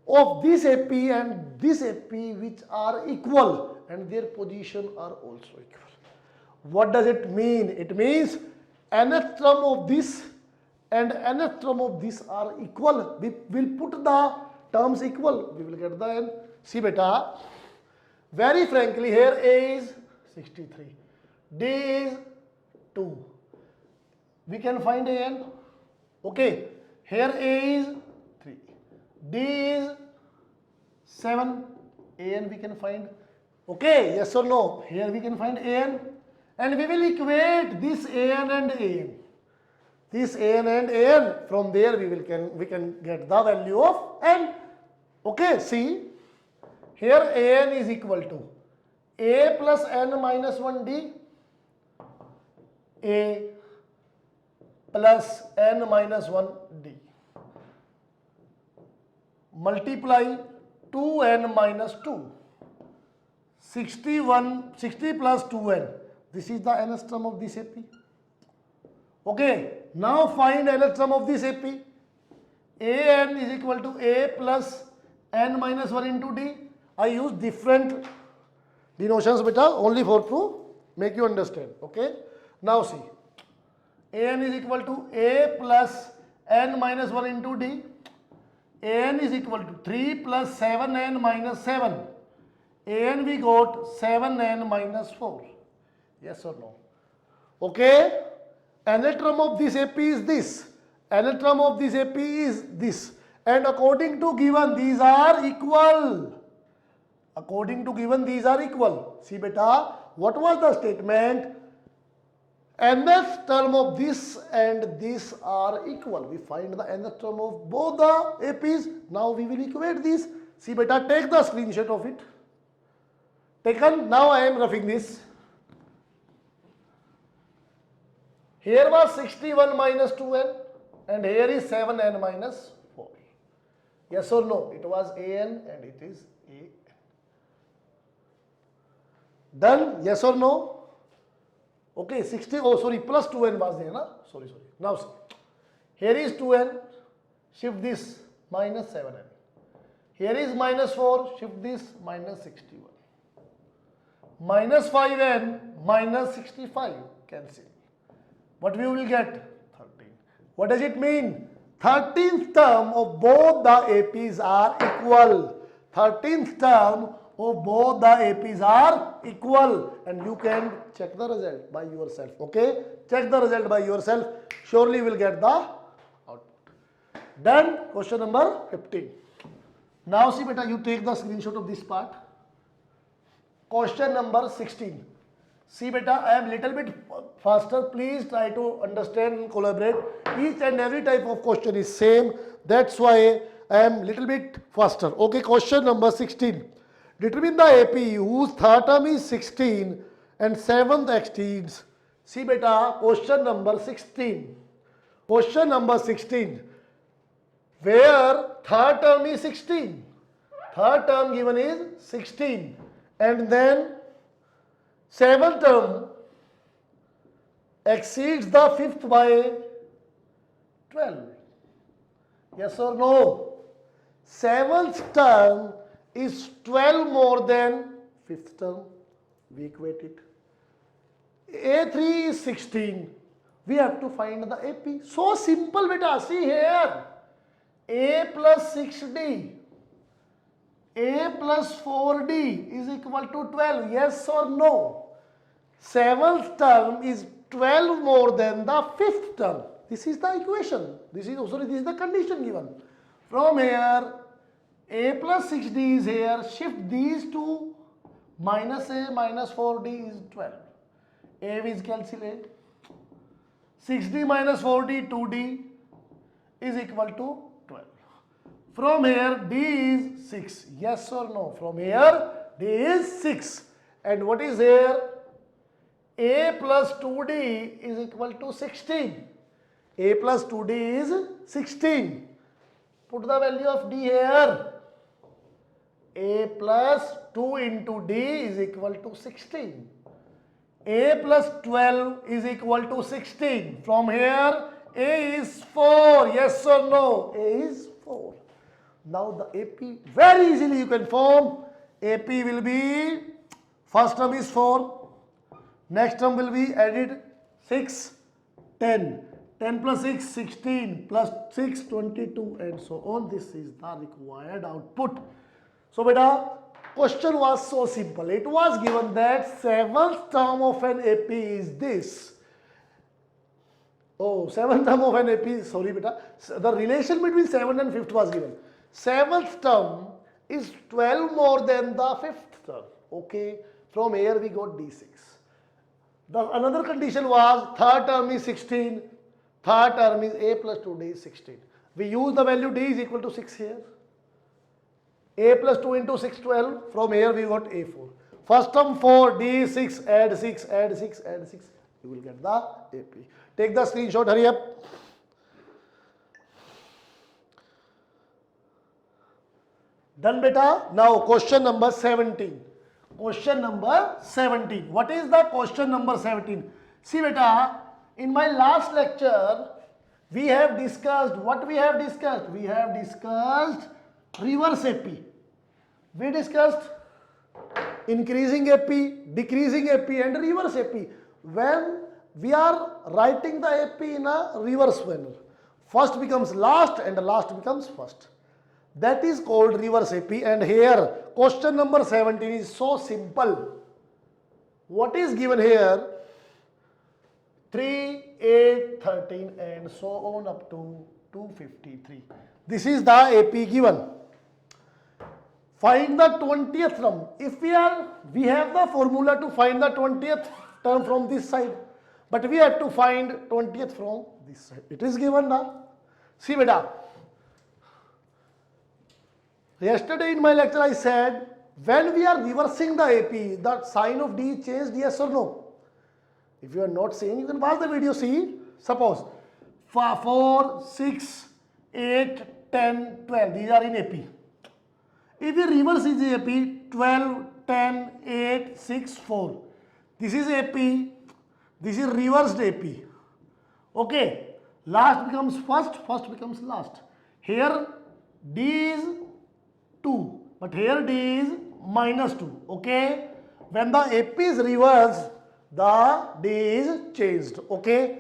of this AP and this AP which are equal and their position are also equal. What does it mean? It means nth term of this and nth term of this are equal. We will put the terms equal, we will get the n. See beta, very frankly, here A is 63, D is 2. We can find an. Okay, here A is 3, D is 7, an we can find. Okay, yes or no? Here we can find an, and we will equate this an and an. This an and an. From there we can get the value of n. Okay, see. Here an is equal to a plus n minus 1d, a plus n minus 1d, multiply 2n minus 2, 60 plus 2n. This is the nth term of this AP. Okay, now find nth term of this AP. An is equal to a plus n minus 1 into d. I use different denotions beta only for to make you understand. Okay, now see, an is equal to a plus n minus 1 into d. An is equal to 3 plus 7n minus 7. An we got 7n minus 4. Yes or no? Okay, nth term of this AP is this, nth term of this AP is this, and according to given these are equal. According to given these are equal. See beta, what was the statement? Nth term of this and this are equal. We find the nth term of both the APs. Now we will equate these. See beta, take the screenshot of it. Taken. Now I am roughing this. Here was 61 minus 2n and here is 7n minus 4. Yes or no? It was an and it is a. Done? Yes or no? Okay, 60, oh sorry, plus 2n was there, na? Sorry. Now see, here is 2n, shift this, minus 7n. Here is minus 4, shift this, minus 61. Minus 5n, minus 65, cancel. What we will get? 13. What does it mean? 13th term of both the APs are equal. 13th term of both the APs are equal, and you can check the result by yourself. Okay, check the result by yourself, surely you will get the output. Done. Question number 15. Now see beta, you take the screenshot of this part. Question number 16. See beta, I am little bit faster, please try to understand and collaborate. Each and every type of question is same, that's why I am little bit faster. Okay, question number 16. Determine the AP whose third term is 16 and 7th exceeds. See beta, question number 16. Question number 16. Where third term is 16. Third term given is 16. And then 7th term exceeds the 5th by 12. Yes or no? 7th term is 12 more than 5th term. We equate it. A3 is 16. We have to find the AP. So simple beta. See here. A plus 6D. A plus 4D is equal to 12. Yes or no? 7th term is 12 more than the 5th term. This is the equation. This is the condition given. From here, A plus 6D is here. Shift these two. Minus A minus 4D is 12. A is calculate. 6D minus 4D, 2D is equal to 12. From here, D is 6. Yes or no? From here, D is 6. And what is here? A plus 2D is equal to 16. A plus 2D is 16. Put the value of D here. A plus 2 into D is equal to 16. A plus 12 is equal to 16. From here, A is 4. Yes or no? A is 4. Now the AP, very easily you can form. AP will be, first term is 4. Next term will be added 6, 10. 10 plus 6, 16. Plus 6, 22 and so on. This is the required output. So beta, question was so simple. It was given that seventh term of an AP is this. Oh, seventh term of an AP, sorry beta. The relation between 7th and 5th was given. Seventh term is 12 more than the 5th term. Okay, from here we got D6. Another condition was third term is 16. Third term is A plus 2D is 16. We use the value D is equal to 6 here. A plus 2 into 6, 12. From here we got A4. First term 4, D 6, add 6, add 6, add 6. You will get the AP. Take the screenshot, hurry up. Done beta. Now question number 17. Question number 17. What is the question number 17? See beta, in my last lecture, we have discussed, what we have discussed? We have discussed reverse AP. We discussed increasing AP, decreasing AP and reverse AP. When we are writing the AP in a reverse manner, first becomes last and last becomes first. That is called reverse AP. And here question number 17 is so simple. What is given here? 3, 8, 13 and so on up to 253. This is the AP given. Find the 20th term. If we have the formula to find the 20th term from this side, but we have to find 20th from this side. It is given now. See beta. Yesterday in my lecture I said, when we are reversing the AP, the sign of D changed, yes or no? If you are not seeing, you can pause the video, see. Suppose 4, 6, 8, 10, 12. These are in AP. If we reverse is AP, 12, 10, 8, 6, 4. This is AP. This is reversed AP. Okay. Last becomes first, first becomes last. Here D is 2, but here D is minus 2. Okay. When the AP is reversed, the D is changed. Okay.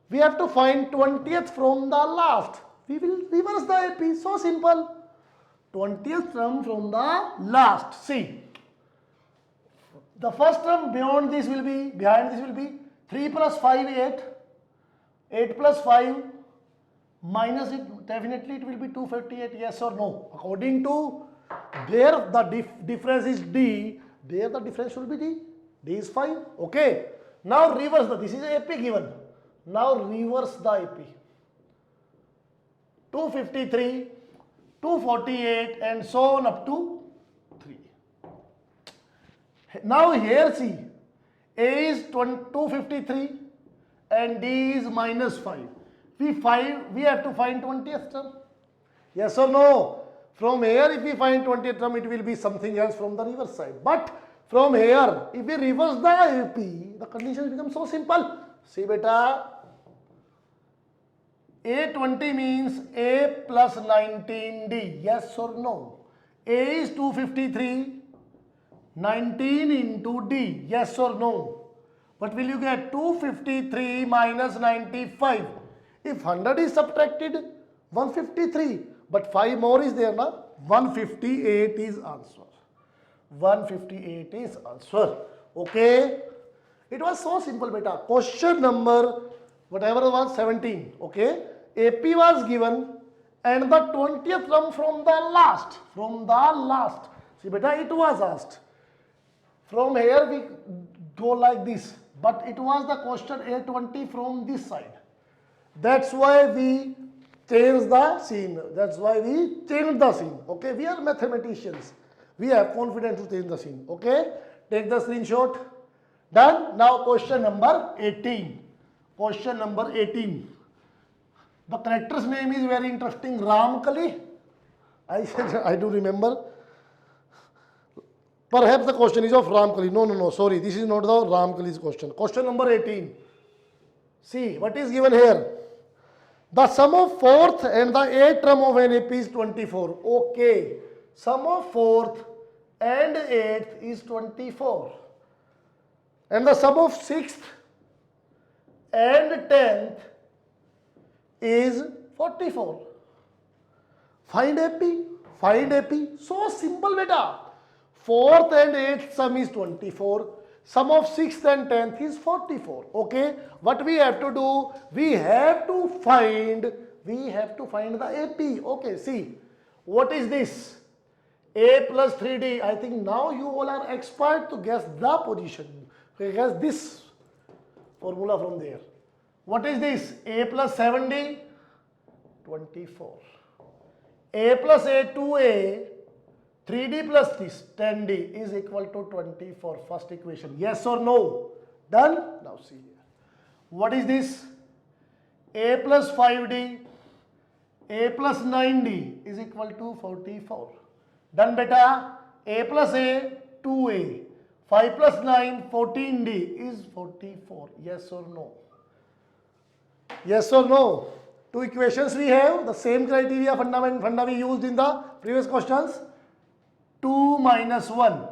We have to find 20th from the last. We will reverse the AP. So simple. 20th term from the last. See. The first term behind this will be 3 plus 5, 8. 8 plus 5 minus it, definitely it will be 258, yes or no? According to there the difference is D, there the difference will be D. D is 5. Okay. Now reverse this is AP given. Now reverse the AP. 253, 248 and so on up to 3. Now here see, A is 253 and D is minus 5. We have to find 20th term. Yes or no? From here if we find 20th term, it will be something else from the reverse side. But from here, if we reverse the AP, the condition becomes so simple. See beta, A20 means A plus 19D. Yes or no? A is 253, 19 into D. Yes or no? What will you get? 253 minus 95. If 100 is subtracted, 153. But 5 more is there now. 158 is answer. 158 is answer. Okay. It was so simple beta. Question number whatever was 17. Okay. AP was given and the 20th term from the last. From the last. See beta, it was asked. From here we go like this. But it was the question A20 from this side. That's why we change the scene. That's why we change the scene. Okay. We are mathematicians. We have confidence to change the scene. Okay. Take the screenshot. Done. Now question number 18. Question number 18. The character's name is very interesting. Ramkali. I do remember. Perhaps the question is of Ramkali. No, sorry, this is not the Ramkali's question. Question number 18. See, what is given here? The sum of fourth and the eighth term of an AP is 24. Okay. Sum of fourth and eighth is 24. And the sum of sixth and tenth is 44. Find AP. Find AP. So simple, beta. Fourth and eighth sum is 24. Sum of sixth and tenth is 44. Okay. What we have to do? We have to find the AP. Okay. See, what is this? A plus 3D. I think now you all are expert to guess the position. Guess this formula from there. What is this? A plus 7D, 24. A plus A, 2A, 3D plus this, 10D is equal to 24. First equation. Yes or no? Done? Now see here. What is this? A plus 5D, A plus 9D is equal to 44. Done, beta? A plus A, 2A. 5 plus 9, 14D is 44. Yes or no? Yes or no? Two equations we have. The same criteria funda we used in the previous questions. 2 minus 1.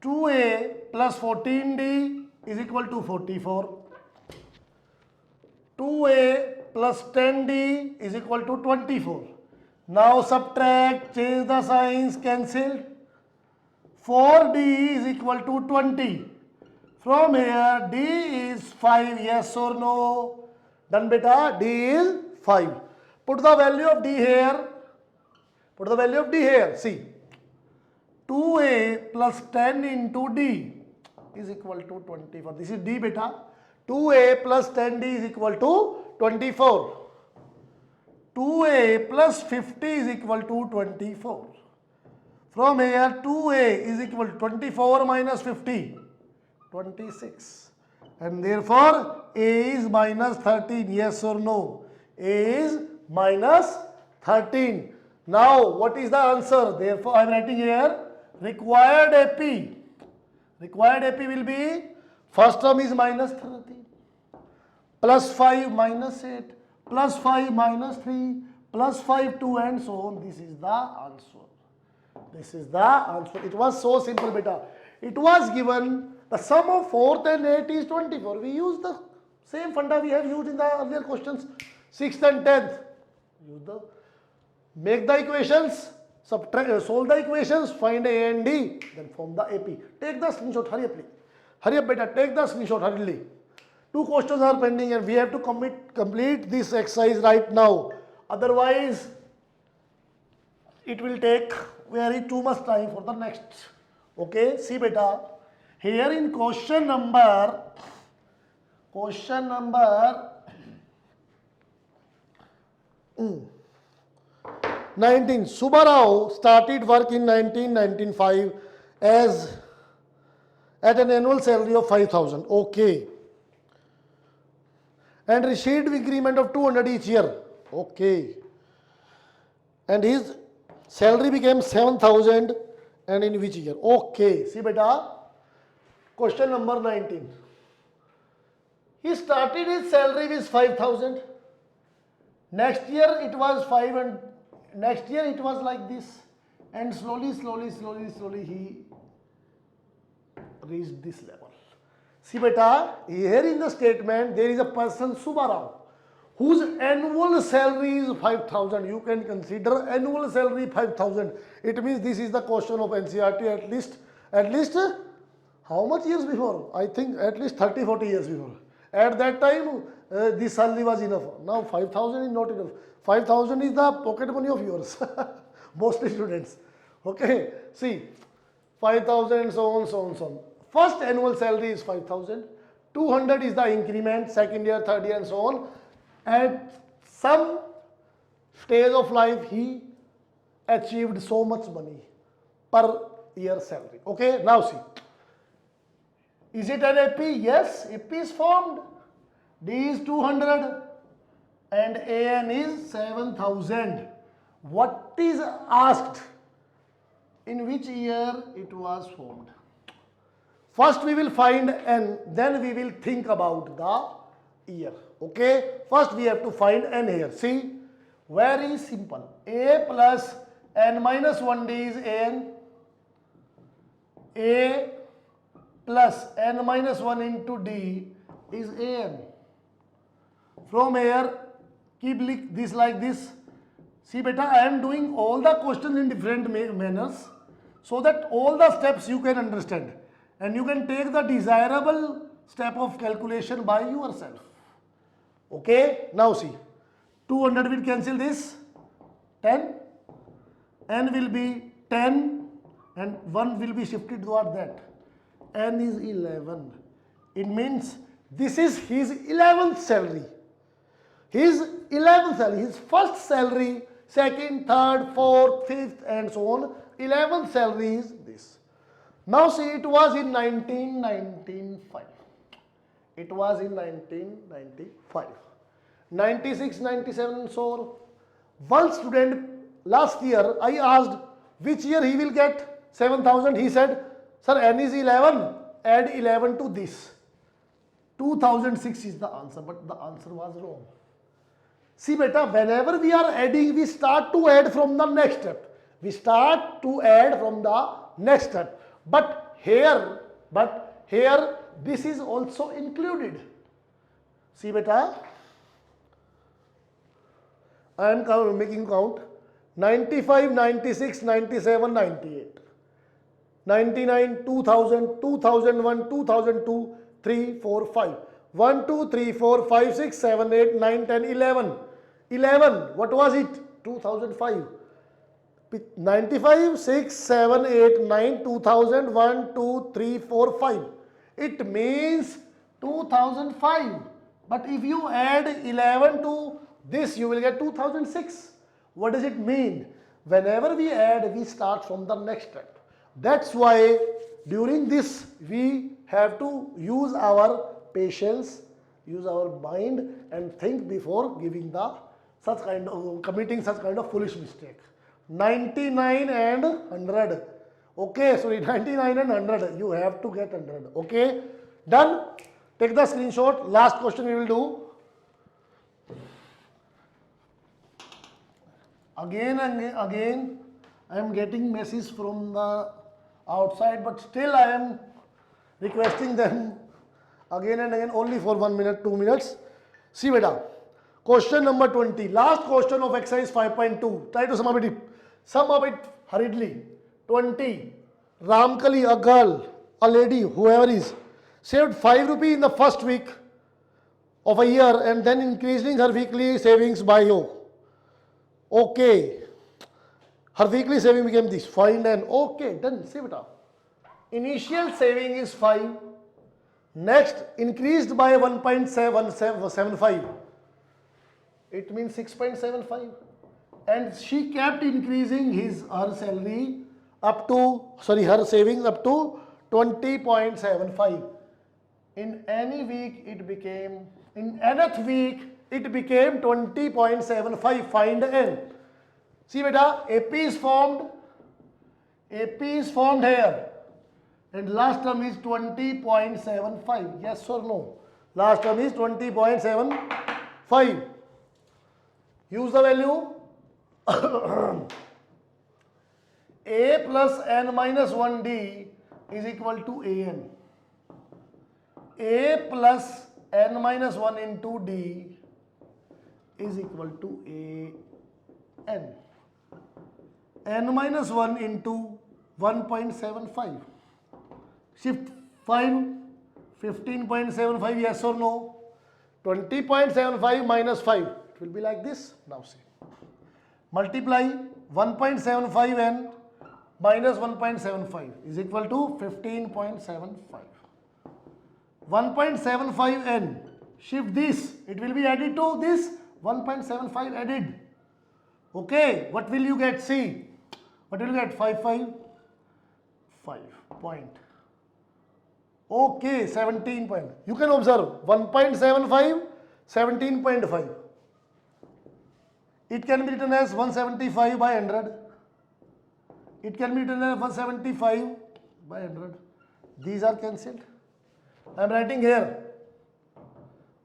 2A plus 14D is equal to 44. 2A plus 10D is equal to 24. Now subtract, change the signs, cancel. 4D is equal to 20. From here, D is 5, yes or no? Done, beta? D is 5. Put the value of D here. Put the value of D here. See, 2A plus 10 into D is equal to 24. This is D, beta. 2A plus 10D is equal to 24. 2A plus 50 is equal to 24. From here, 2A is equal to 24 minus 50, 26. And therefore, A is minus 13. Yes or no? A is minus 13. Now, what is the answer? Therefore, I am writing here, required AP. Required AP will be, first term is minus 13, plus 5 minus 8, plus 5 minus 3, plus 5 2 and so on. This is the answer. This is the answer. It was so simple, beta. It was given the sum of fourth and eighth is 24. We use the same funda we have used in the earlier questions. 6th and 10th. Make the equations, subtract, solve the equations, find A and D, then form the AP. Take the screenshot. Hurry up, please. Hurry up, beta. Take the screenshot hurriedly. 2 questions are pending and we have to complete this exercise right now. Otherwise, it will take very too much time for the next. Okay, see, beta. Here in question number 19, Subbarao started work in 1995 as at an annual salary of 5,000. Okay. And received increment of 200 each year. Okay. And his salary became 7,000 and in which year? Okay. See, beta. Question number 19. He started his salary with 5,000. Next year it was 5 and next year it was like this. And slowly he reached this level. See, beta, here in the statement there is a person Subbarao whose annual salary is 5,000. You can consider annual salary 5,000. It means this is the question of NCERT at least how much years before? I think at least 30-40 years before. At that time, this salary was enough. Now 5,000 is not enough. 5,000 is the pocket money of yours. Mostly students. Okay. See, 5,000 and so on. First annual salary is 5,000. 200 is the increment, second year, third year and so on. At some stage of life, he achieved so much money per year salary. Okay. Now see. Is it an AP? Yes, AP is formed. D is 200 and AN is 7,000. what is asked, in which year it was formed. First we will find n, then we will think about the year. Okay, first we have to find n here. See, very simple. A plus n minus 1d is an. A plus n minus 1 into d is an. From here, keep this like this. See beta, I am doing all the questions in different manners so that all the steps you can understand and you can take the desirable step of calculation by yourself. Okay, now see, 200 will cancel this, 10, n will be 10 and 1 will be shifted toward that. N is 11. It means this is his 11th salary. His 11th salary, his first salary, second, third, fourth, fifth and so on. 11th salary is this. Now see, it was in 1995. It was in 1995. 96, 97 and so on. One student last year, I asked which year he will get 7,000. He said, sir, n is 11, add 11 to this. 2006 is the answer, but the answer was wrong. See beta, whenever we are adding, we start to add from the next step. We start to add from the next step. But here, this is also included. See beta, I am making count. 95, 96, 97, 98. 99, 2000, 2001, 2002, 3, 4, 5. 1, 2, 3, 4, 5, 6, 7, 8, 9, 10, 11. 11, what was it? 2005. 95, 6, 7, 8, 9, 2000, 1, 2, 3, 4, 5. It means 2005. But if you add 11 to this, you will get 2006. What does it mean? Whenever we add, we start from the next step. That's why during this, we have to use our patience, use our mind and think before giving the committing such kind of foolish mistake. 99 and 100. Okay, sorry, 99 and 100. You have to get 100. Okay, done. Take the screenshot. Last question we will do. Again and again, I am getting messages from the outside, but still I am requesting them again and again, only for 1 minute, 2 minutes. See beta, question number 20, last question of exercise 5.2. Try to sum up it hurriedly. 20, Ramkali, a girl, a lady, whoever is, saved 5 rupees in the first week of a year and then increasing her weekly savings by okay. Her weekly saving became this. Find and okay, done. See beta. Initial saving is 5. Next, increased by 1.775. It means 6.75. And she kept increasing her salary up to, her savings up to 20.75. In any week, it became, in nth week, it became 20.75. Find n. See beta, AP is formed here. And last term is 20.75. Yes or no? Last term is 20.75. Use the value. A plus n minus 1d is equal to an. A plus n minus 1 into d is equal to an. N minus 1 into 1.75. Shift 5, 15.75, yes or no? 20.75 minus 5, it will be like this. Now see. Multiply 1.75 n minus 1.75 is equal to 15.75. 1.75 n, shift this, it will be added to this, 1.75 added. Okay, what will you get? See, what will you get? 5 point. Okay, 17 point. You can observe 1.75, 17.5. It can be written as 175 by 100. It can be written as 175 by 100. These are cancelled. I am writing here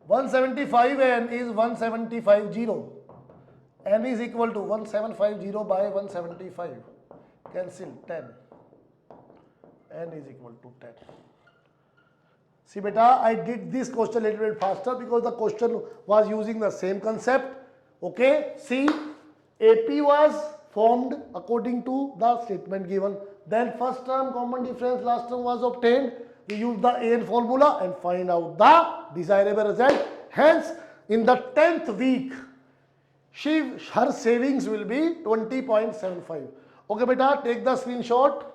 175n is 1750. N is equal to 1750 by 175. Cancel 10. N is equal to 10. See beta, I did this question a little bit faster because the question was using the same concept. Okay, see, AP was formed according to the statement given. Then first term common difference, last term was obtained. We use the AN formula and find out the desirable result. Hence, in the 10th week, her savings will be 20.75. Okay beta, take the screenshot.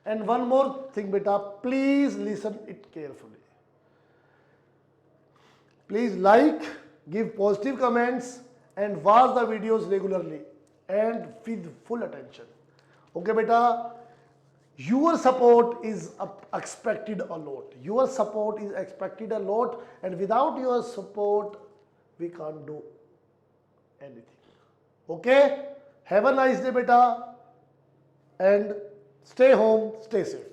And one more thing beta, please listen it carefully. Please like, give positive comments and watch the videos regularly and with full attention. Okay beta, your support is expected a lot. Your support is expected a lot, and without your support, we can't do anything. Okay? Have a nice day beta and stay home, stay safe.